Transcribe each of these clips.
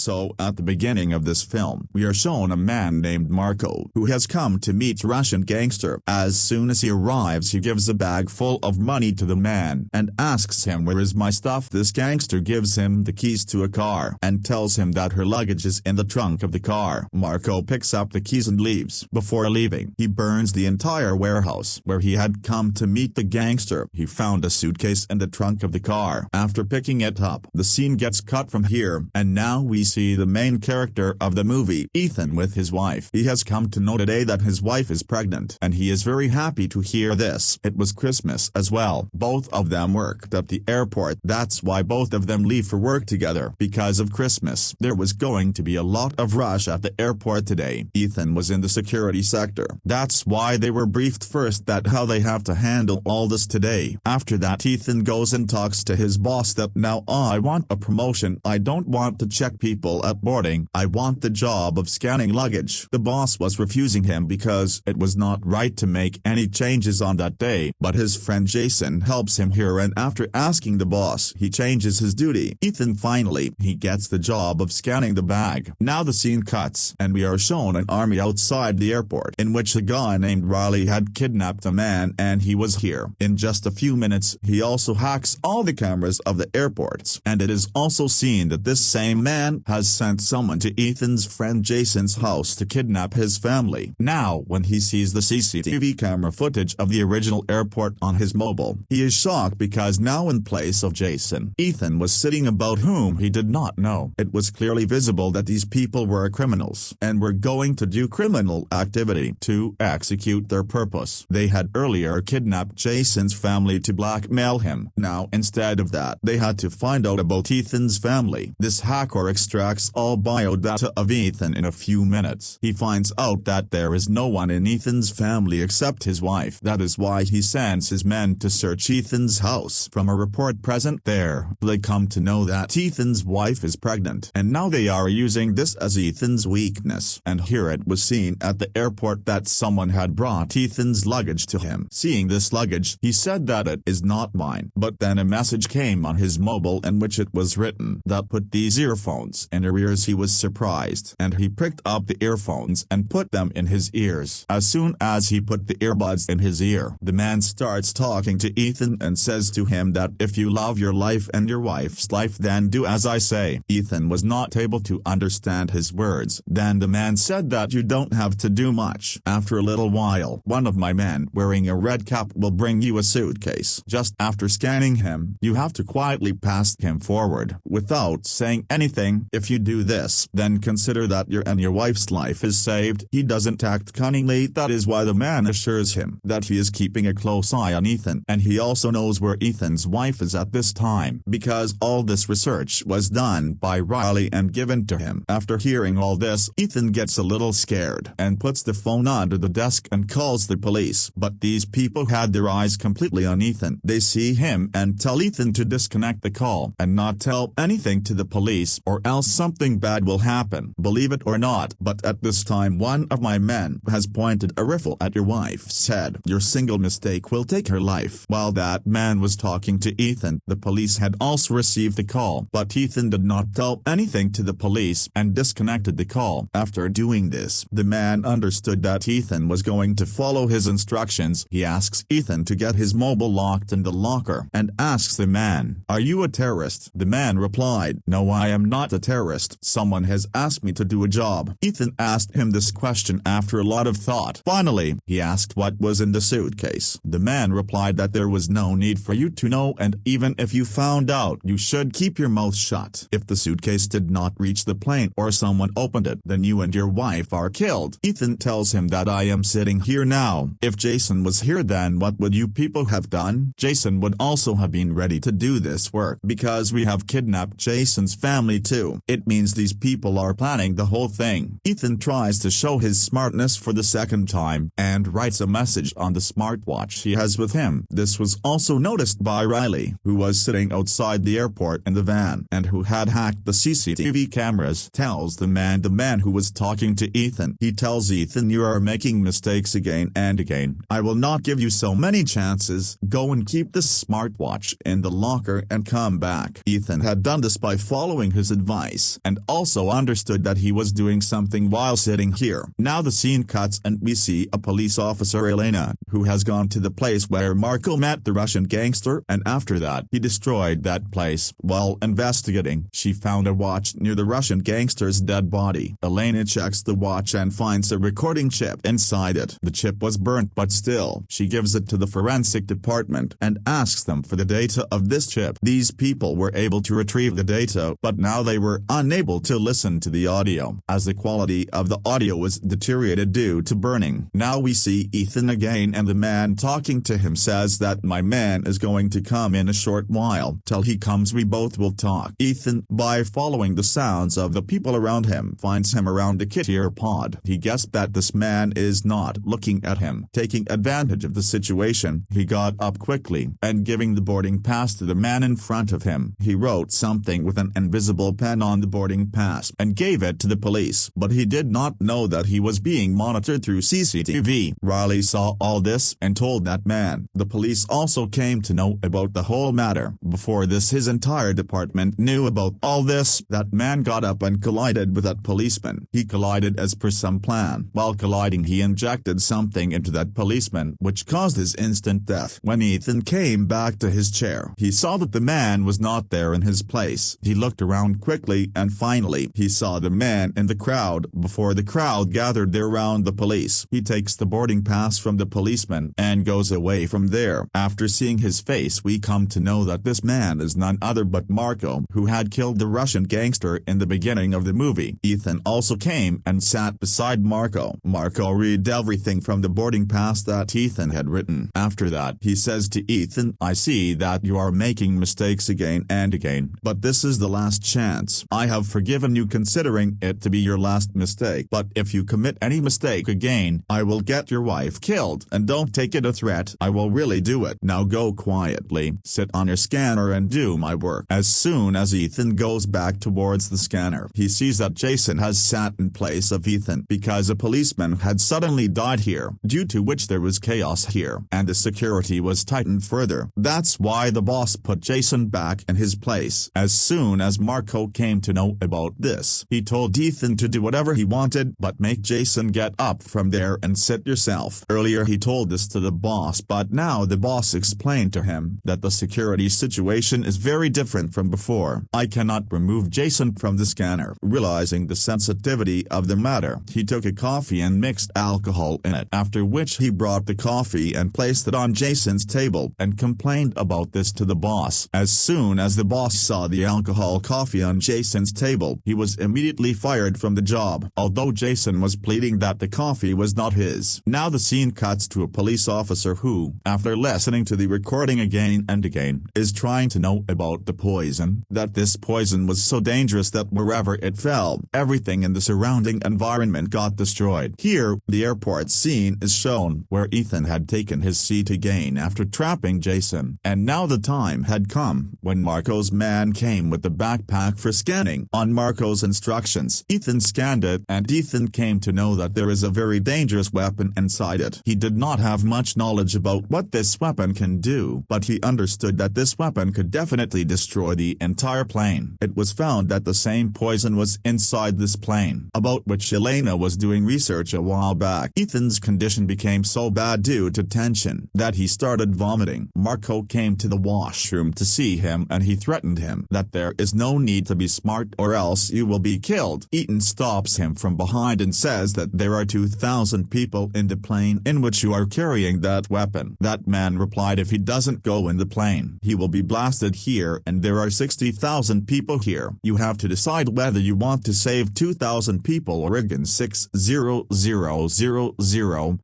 So at the beginning of this film, we are shown a man named Marco who has come to meet Russian gangster. As soon as he arrives, he gives a bag full of money to the man and asks him, "Where is my stuff?" This gangster gives him the keys to a car and tells him that her luggage is in the trunk of the car. Marco picks up the keys and leaves. Before leaving, he burns the entire warehouse where he had come to meet the gangster. He found a suitcase in the trunk of the car. After picking it up, the scene gets cut from here, and now we see the main character of the movie, Ethan, with his wife. He has come to know today that his wife is pregnant, and he is very happy to hear this. It was Christmas as well. Both of them worked at the airport. That's why both of them leave for work together. Because of Christmas, there was going to be a lot of rush at the airport today. Ethan was in the security sector. That's why they were briefed first that how they have to handle all this today. After that, Ethan goes and talks to his boss that now I want a promotion. I don't want to check people at boarding. I want the job of scanning luggage. The boss was refusing him because it was not right to make any changes on that day, but his friend Jason helps him here, and after asking the boss, he changes his duty. Ethan finally, he gets the job of scanning the bag. Now the scene cuts, and we are shown an army outside the airport in which a guy named Riley had kidnapped a man, and he was here. In just a few minutes, he also hacks all the cameras of the airports, and it is also seen that this same man has sent someone to Ethan's friend Jason's house to kidnap his family. Now, when he sees the CCTV camera footage of the original airport on his mobile, he is shocked because now in place of Jason, Ethan was sitting about whom he did not know. It was clearly visible that these people were criminals and were going to do criminal activity to execute their purpose. They had earlier kidnapped Jason's family to blackmail him. Now, instead of that, they had to find out about Ethan's family. This hacker extracts all biodata of Ethan in a few minutes. He finds out that there is no one in Ethan's family except his wife. That is why he sends his men to search Ethan's house. From a report present there, they come to know that Ethan's wife is pregnant, and now they are using this as Ethan's weakness. And here it was seen at the airport that someone had brought Ethan's luggage to him. Seeing this luggage, he said that it is not mine, but then a message came on his mobile in which it was written that put these earphones in her ears. He was surprised, and he picked up the earphones and put them in his ears. As soon as he put the earbuds in his ear, the man starts talking to Ethan and says to him that if you love your life and your wife's life, then do as I say. Ethan was not able to understand his words. Then the man said that you don't have to do much. After a little while, one of my men wearing a red cap will bring you a suitcase. Just after scanning him, you have to quietly pass him forward without saying anything. If you do this, then consider that your and your wife's life is saved. He doesn't act cunningly. That is why the man assures him that he is keeping a close eye on Ethan, and he also knows where Ethan's wife is at this time, because all this research was done by Riley and given to him. After hearing all this, Ethan gets a little scared and puts the phone under the desk and calls the police. But these people had their eyes completely on Ethan. They see him and tell Ethan to disconnect the call and not tell anything to the police, or else something bad will happen. Believe it or not, but at this time one of my men has pointed a rifle at your wife's head. Your single mistake will take her life. While that man was talking to Ethan, the police had also received the call, but Ethan did not tell anything to the police and disconnected the call. After doing this, the man understood that Ethan was going to follow his instructions. He asks Ethan to get his mobile locked in the locker and asks the man, "Are you a terrorist?" The man replied, "No, I am not a terrorist. Someone has asked me to do a job." Ethan asked him this question after a lot of thought. Finally, he asked what was in the suitcase. The man replied that there was no need for you to know, and even if you found out, you should keep your mouth shut. If the suitcase did not reach the plane or someone opened it, then you and your wife are killed. Ethan tells him that I am sitting here now. If Jason was here, then what would you people have done? Jason would also have been ready to do this work because we have kidnapped Jason's family too. It means these people are planning the whole thing. Ethan tries to show his smartness for the second time and writes a message on the smartwatch he has with him. This was also noticed by Riley, who was sitting outside the airport in the van and who had hacked the CCTV cameras. Tells the man who was talking to Ethan. He tells Ethan, "You are making mistakes again and again. I will not give you so many chances. Go and keep this smartwatch in the locker and come back." Ethan had done this by following his advice. place and also understood that he was doing something while sitting here. Now the scene cuts and we see a police officer, Elena, who has gone to the place where Marco met the Russian gangster, and after that he destroyed that place. While investigating, she found a watch near the Russian gangster's dead body. Elena checks the watch and finds a recording chip inside it. The chip was burnt, but still, she gives it to the forensic department and asks them for the data of this chip. These people were able to retrieve the data, but now they were unable to listen to the audio, as the quality of the audio was deteriorated due to burning. Now we see Ethan again, and the man talking to him says that my man is going to come in a short while. Till he comes we both will talk. Ethan, by following the sounds of the people around him, finds him around a kittier pod. He guessed that this man is not looking at him. Taking advantage of the situation, he got up quickly, and giving the boarding pass to the man in front of him, he wrote something with an invisible pen on the boarding pass and gave it to the police. But he did not know that he was being monitored through CCTV. Riley saw all this and told that man. The police also came to know about the whole matter. Before this, his entire department knew about all this. That man got up and collided with that policeman. He collided as per some plan. While colliding, he injected something into that policeman, which caused his instant death. When Ethan came back to his chair, he saw that the man was not there in his place. He looked around quickly and finally, he saw the man in the crowd. Before the crowd gathered there around the police, he takes the boarding pass from the policeman and goes away from there. After seeing his face, we come to know that this man is none other but Marco, who had killed the Russian gangster in the beginning of the movie. Ethan also came and sat beside Marco. Marco read everything from the boarding pass that Ethan had written. After that, he says to Ethan, I see that you are making mistakes again and again, but this is the last chance. I have forgiven you considering it to be your last mistake, but if you commit any mistake again, I will get your wife killed, and don't take it a threat, I will really do it. Now go quietly, sit on your scanner and do my work. As soon as Ethan goes back towards the scanner, he sees that Jason has sat in place of Ethan because a policeman had suddenly died here, due to which there was chaos here, and the security was tightened further. That's why the boss put Jason back in his place. As soon as Marco came to know about this, he told Ethan to do whatever he wanted, but make Jason get up from there and sit yourself. Earlier he told this to the boss, but now the boss explained to him that the security situation is very different from before. I cannot remove Jason from the scanner. Realizing the sensitivity of the matter, he took a coffee and mixed alcohol in it, after which he brought the coffee and placed it on Jason's table and complained about this to the boss. As soon as the boss saw the alcohol coffee on Jason's table, he was immediately fired from the job, although Jason was pleading that the coffee was not his. Now the scene cuts to a police officer who, after listening to the recording again and again, is trying to know about the poison, that this poison was so dangerous that wherever it fell, everything in the surrounding environment got destroyed. Here, the airport scene is shown, where Ethan had taken his seat again after trapping Jason, and now the time had come when Marco's man came with the backpack for scanning. On Marco's instructions, Ethan scanned it, and Ethan came to know that there is a very dangerous weapon inside it. He did not have much knowledge about what this weapon can do, but he understood that this weapon could definitely destroy the entire plane. It was found that the same poison was inside this plane, about which Elena was doing research a while back. Ethan's condition became so bad due to tension that he started vomiting. Marco came to the washroom to see him and he threatened him that there is no need to be smart or else you will be killed. Ethan stops him from behind and says that there are 2,000 people in the plane in which you are carrying that weapon. That man replied, if he doesn't go in the plane, he will be blasted here, and there are 60,000 people here. You have to decide whether you want to save 2,000 people or again 6,000.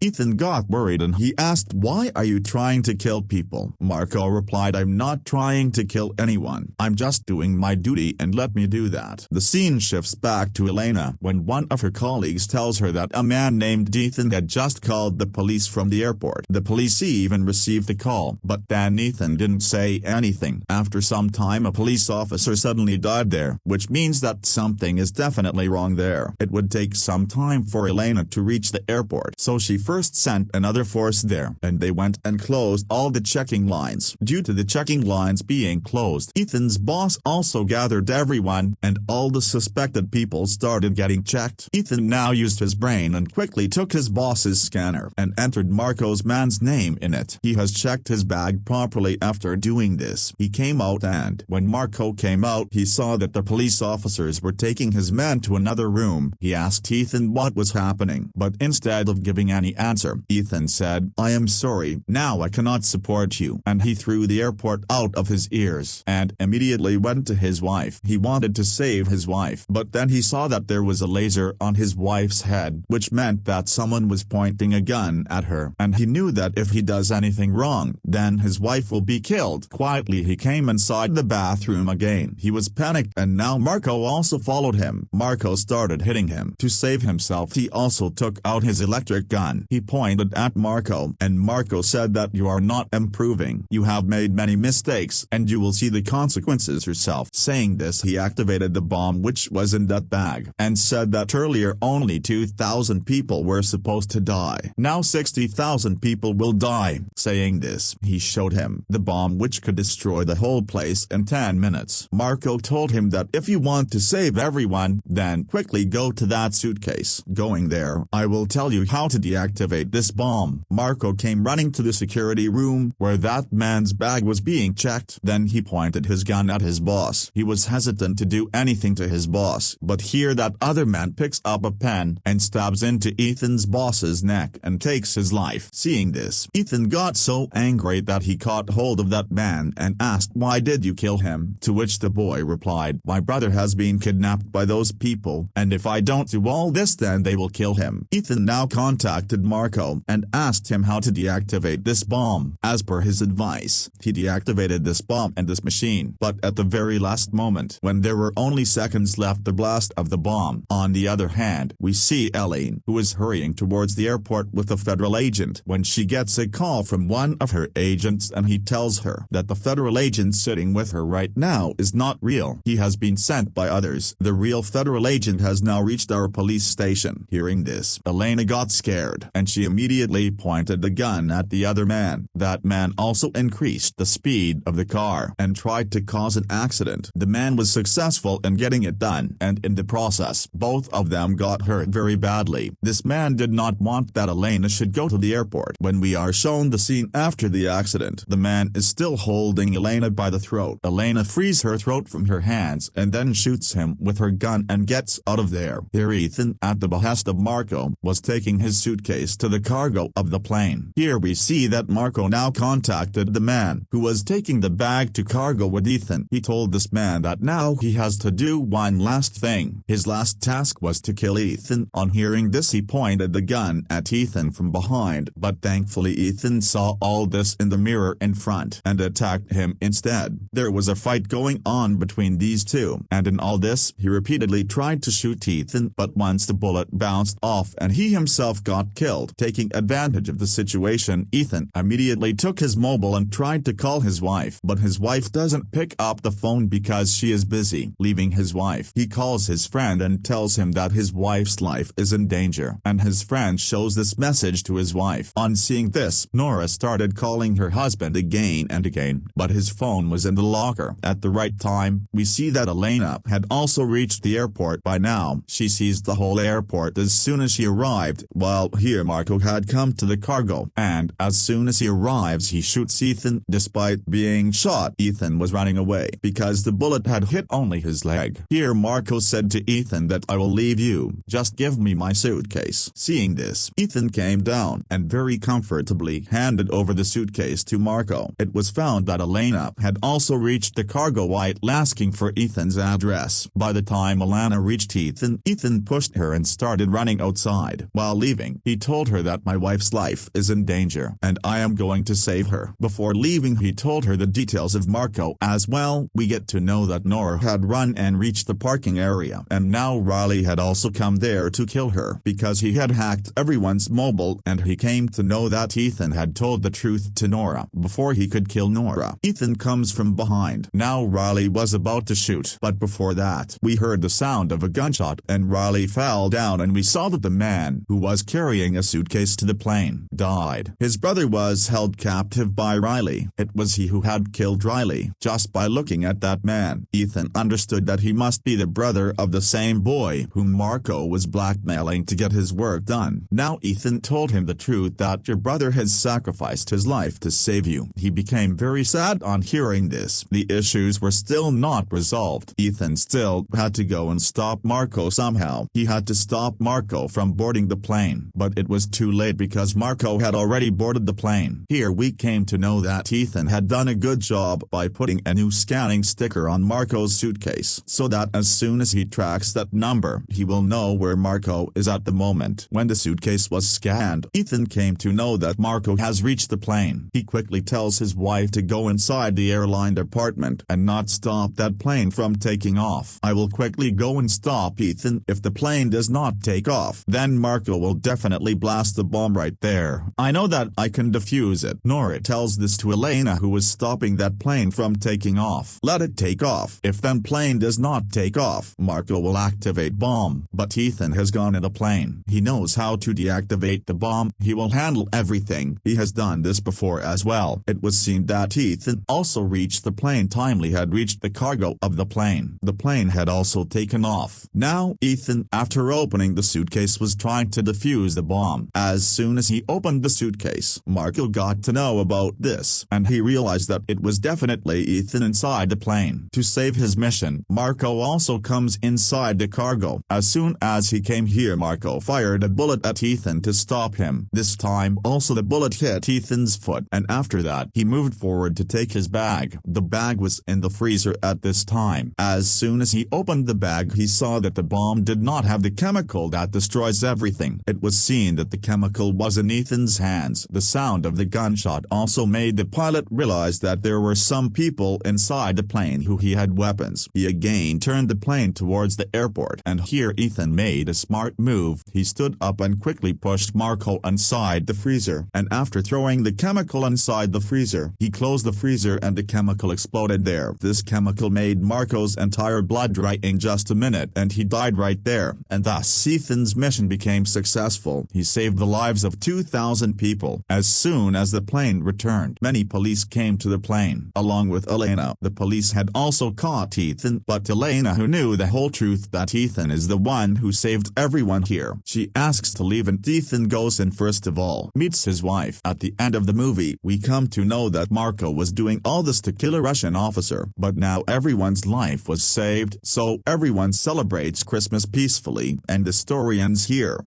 Ethan got worried and he asked, why are you trying to kill people? Marco replied, I'm not trying to kill anyone. I'm just doing my duty and let me do that. The scene shifts back to Elena when one of her colleagues tells her that a man named Ethan had just called the police from the airport. The police even received the call, but then Ethan didn't say anything. After some time, a police officer suddenly died there, which means that something is definitely wrong there. It would take some time for Elena to reach the airport, so she first sent another force there, and they went and closed all the checking lines. Due to the checking lines being closed, Ethan's boss also gathered everyone everyone, and all the suspected people started getting checked. Ethan now used his brain and quickly took his boss's scanner and entered Marco's man's name in it. He has checked his bag properly. After doing this, he came out, and when Marco came out, he saw that the police officers were taking his man to another room. He asked Ethan what was happening, but instead of giving any answer, Ethan said, "I am sorry, now I cannot support you," and he threw the airport out of his ears and immediately went to his wife. He wanted to save his wife, but then he saw that there was a laser on his wife's head, which meant that someone was pointing a gun at her, and he knew that if he does anything wrong, then his wife will be killed. Quietly he came inside the bathroom again. He was panicked, and now Marco also followed him. Marco started hitting him. To save himself, he also took out his electric gun. He pointed at Marco, and Marco said that you are not improving. You have made many mistakes, and you will see the consequences yourself. Saying this, he activated the bomb which was in that bag, and said that earlier only 2,000 people were supposed to die. Now 60,000 people will die. Saying this, he showed him the bomb which could destroy the whole place in 10 minutes. Marco told him that if you want to save everyone, then quickly go to that suitcase. Going there, I will tell you how to deactivate this bomb. Marco came running to the security room where that man's bag was being checked. Then he pointed his gun at his boss. He was hesitant to do anything to his boss, but here that other man picks up a pen and stabs into Ethan's boss's neck and takes his life. Seeing this, Ethan got so angry that he caught hold of that man and asked, "Why did you kill him?" To which the boy replied, "My brother has been kidnapped by those people, and if I don't do all this then they will kill him." Ethan now contacted Marco and asked him how to deactivate this bomb. As per his advice, he deactivated this bomb and this machine, but at the very last moment, when there were only seconds left the blast of the bomb. On the other hand, we see Elaine, who is hurrying towards the airport with a federal agent, when she gets a call from one of her agents, and he tells her that the federal agent sitting with her right now is not real. He has been sent by others. The real federal agent has now reached our police station. Hearing this, Elena got scared, and she immediately pointed the gun at the other man. That man also increased the speed of the car and tried to cause an accident. The man was successful in getting it done, and in the process, both of them got hurt very badly. This man did not want that Elena should go to the airport. When we are shown the scene after the accident, the man is still holding Elena by the throat. Elena frees her throat from her hands and then shoots him with her gun and gets out of there. Here Ethan, at the behest of Marco, was taking his suitcase to the cargo of the plane. Here we see that Marco now contacted the man who was taking the bag to cargo with Ethan. He told this man that now he has to do one last thing. His last task was to kill Ethan. On hearing this, he pointed the gun at Ethan from behind, but thankfully Ethan saw all this in the mirror in front and attacked him instead. There was a fight going on between these two, and in all this, he repeatedly tried to shoot Ethan, but once the bullet bounced off and he himself got killed. Taking advantage of the situation, Ethan immediately took his mobile and tried to call his wife, but his wife doesn't pick up the phone because she is busy. Leaving his wife, he calls his friend and tells him that his wife's life is in danger, and his friend shows this message to his wife. On seeing this, Nora started calling her husband again and again, but his phone was in the locker. At the right time, we see that Elena had also reached the airport by now. She sees the whole airport as soon as she arrived, while here Marco had come to the cargo, and as soon as he arrives he shoots Ethan. Despite being shot, Ethan was running away because the bullet had hit only his leg. Here Marco said to Ethan that I will leave you, just give me my suitcase. Seeing this, Ethan came down and very comfortably handed over the suitcase to Marco. It was found that Elena had also reached the cargo while asking for Ethan's address. By the time Elena reached Ethan, Ethan pushed her and started running outside. While leaving, he told her that my wife's life is in danger, and I am going to save her. Before leaving, he told her the details of Marco as well. We get to know that Nora had run and reached the parking area, and now Riley had also come there to kill her because he had hacked everyone's mobile, and he came to know that Ethan had told the truth to Nora before he could kill Nora. Ethan comes from behind. Now Riley was about to shoot, but before that, we heard the sound of a gunshot, and Riley fell down, and we saw that the man who was carrying a suitcase to the plane died. His brother was held captive by Riley. It was he who had killed Riley. Just by looking at that man, Ethan understood that he must be the brother of the same boy whom Marco was blackmailing to get his work done. Now Ethan told him the truth that your brother has sacrificed his life to save you. He became very sad on hearing this. The issues were still not resolved. Ethan still had to go and stop Marco somehow. He had to stop Marco from boarding the plane, but it was too late because Marco had already boarded the plane. Here we came to know that Ethan had done a good job by putting a new scanning sticker on Marco's suitcase, so that as soon as he tracks that number, he will know where Marco is at the moment. When the suitcase was scanned, Ethan came to know that Marco has reached the plane. He quickly tells his wife to go inside the airline department and not stop that plane from taking off. I will quickly go and stop Ethan. If the plane does not take off, then Marco will definitely blast the bomb right there. I know that I can defuse it. Nora tells this to Elena, who is stopping that plane from taking off. Let it take off. If then plane does not take off, Marco will activate bomb. But Ethan has gone in the plane. He knows how to deactivate the bomb. He will handle everything. He has done this before as well. It was seen that Ethan also reached the plane timely, had reached the cargo of the plane. The plane had also taken off. Now Ethan, after opening the suitcase, was trying to defuse the bomb. As soon as he opened the suitcase, Marco got to know about this, and he realized that it was definitely Ethan inside the plane. To save his mission, Marco also comes inside the cargo. As soon as he came here, Marco fired a bullet at Ethan to stop him. This time also the bullet hit Ethan's foot, and after that he moved forward to take his bag. The bag was in the freezer at this time. As soon as he opened the bag, he saw that the bomb did not have the chemical that destroys everything. It was seen that the chemical was in Ethan's hands. The sound of the gunshot also made the pilot realize that there were some people inside the plane who he had weapons. He again turned the plane towards the airport, and here Ethan made a smart move. He stood up and quickly pushed Marco inside the freezer, and after throwing the chemical inside the freezer, he closed the freezer and the chemical exploded there. This chemical made Marco's entire blood dry in just a minute, and he died right there, and thus Ethan's mission became successful. He saved the lives of 2,000 people. As soon as the plane returned, many police came to the plane, along with Elena. The police had also caught Ethan, but Elena, who knew the whole truth that Ethan is the one who saved everyone here, she asks to leave, and Ethan goes in first of all, meets his wife. At the end of the movie, we come to know that Marco was doing all this to kill a Russian officer, but now everyone's life was saved, so everyone celebrates Christmas peacefully, and the story ends here.